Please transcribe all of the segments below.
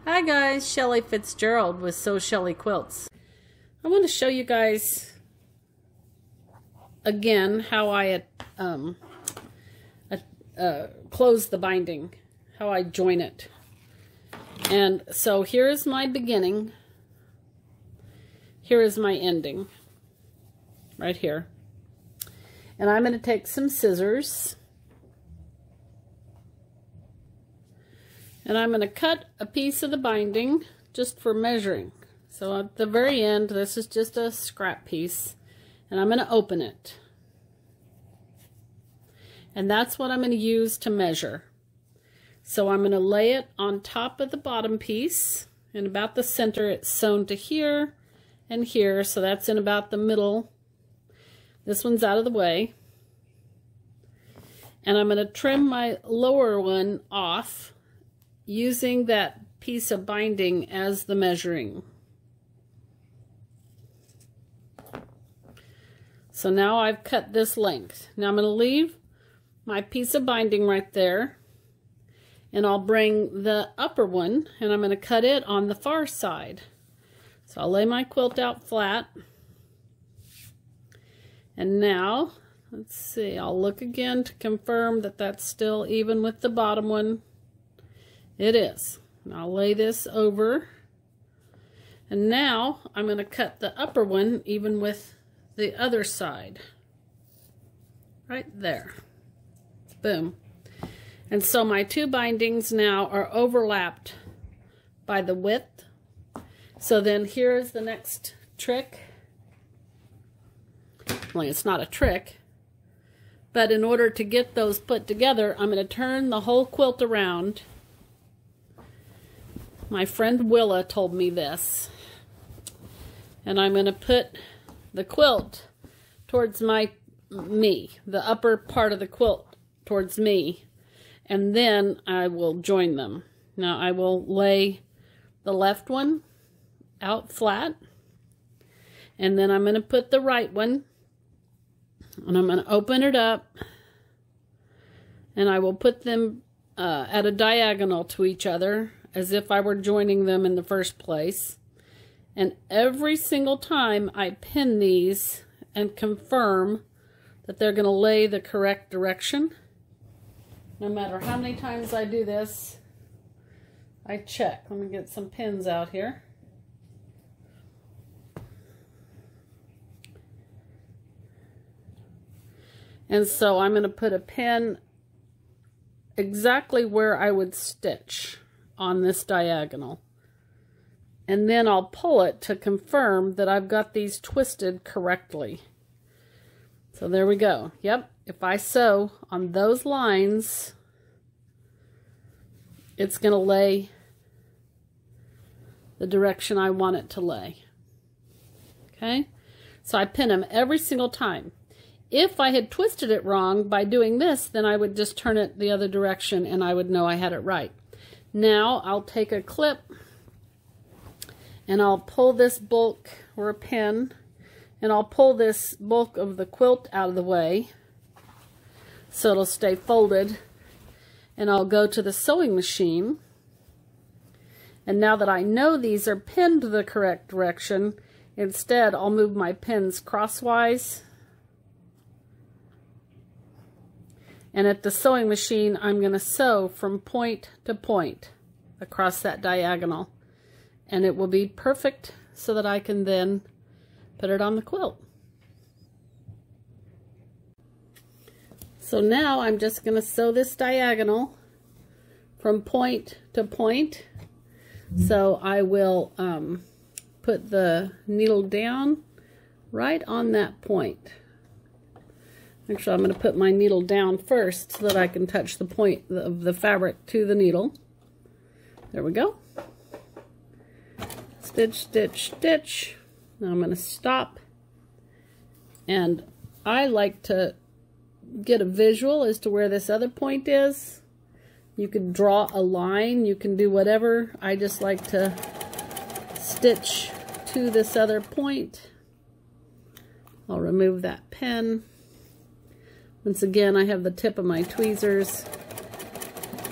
Hi guys, Shelly Fitzgerald with Sew Shelly Quilts. I want to show you guys again how I close the binding, how I join it. And so here is my beginning, here is my ending, right here. And I'm going to take some scissors and I'm going to cut a piece of the binding just for measuring. So at the very end, this is just a scrap piece, and I'm going to open it. And that's what I'm going to use to measure. So I'm going to lay it on top of the bottom piece, and about the center it's sewn to here and here, so that's in about the middle. This one's out of the way. And I'm going to trim my lower one off using that piece of binding as the measuring. So now I've cut this length. Now I'm going to leave my piece of binding right there, and I'll bring the upper one and I'm going to cut it on the far side. So I'll lay my quilt out flat, and now let's see, I'll look again to confirm that that's still even with the bottom one. It is. And I'll lay this over, and now I'm going to cut the upper one even with the other side. Right there. Boom. And so my two bindings now are overlapped by the width. So then here's the next trick. Well, it's not a trick, but in order to get those put together, I'm going to turn the whole quilt around. My friend Willa told me this. And I'm going to put the quilt towards me, the upper part of the quilt towards me, and then I will join them. Now I will lay the left one out flat, and then I'm going to put the right one, and I'm going to open it up, and I will put them at a diagonal to each other, as if I were joining them in the first place. And every single time I pin these and confirm that they're going to lay the correct direction, no matter how many times I do this, I check. Let me get some pins out here. And so I'm going to put a pin exactly where I would stitch on this diagonal. And then I'll pull it to confirm that I've got these twisted correctly. So there we go. Yep, if I sew on those lines, it's going to lay the direction I want it to lay. Okay? So I pin them every single time. If I had twisted it wrong by doing this, then I would just turn it the other direction and I would know I had it right. Now I'll take a clip and I'll pull this bulk, or a pin, and I'll pull this bulk of the quilt out of the way so it'll stay folded, and I'll go to the sewing machine, and now that I know these are pinned the correct direction, instead I'll move my pins crosswise, and at the sewing machine I'm going to sew from point to point across that diagonal. And it will be perfect so that I can then put it on the quilt. So now I'm just going to sew this diagonal from point to point. So I will put the needle down right on that point. Actually, I'm going to put my needle down first so that I can touch the point of the fabric to the needle. There we go. Stitch, stitch, stitch. Now I'm going to stop, and I like to get a visual as to where this other point is. You can draw a line, you can do whatever. I just like to stitch to this other point. I'll remove that pin. Once again, I have the tip of my tweezers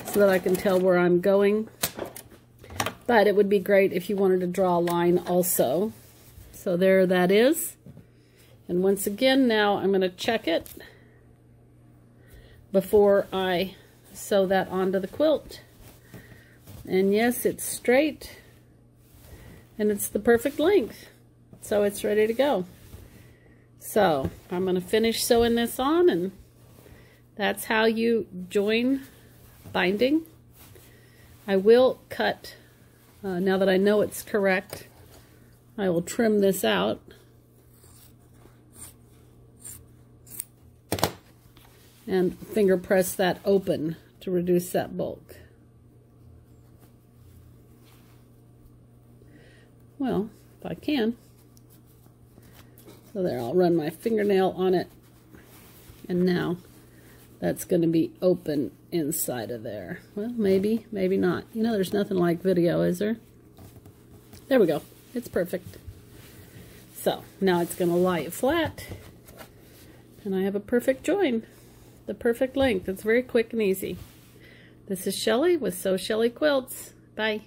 so that I can tell where I'm going. But it would be great if you wanted to draw a line also. So there that is. And once again, now I'm going to check it before I sew that onto the quilt. And yes, it's straight. And it's the perfect length. So it's ready to go. So I'm going to finish sewing this on, and that's how you join binding. I will cut, now that I know it's correct, I will trim this out. And finger press that open to reduce that bulk. Well, if I can. So there, I'll run my fingernail on it. And now that's going to be open inside of there. Well, maybe, maybe not. You know, there's nothing like video, is there? There we go. It's perfect. So now it's going to lie it flat. And I have a perfect join. The perfect length. It's very quick and easy. This is Shelley with Sew Shelley Quilts. Bye.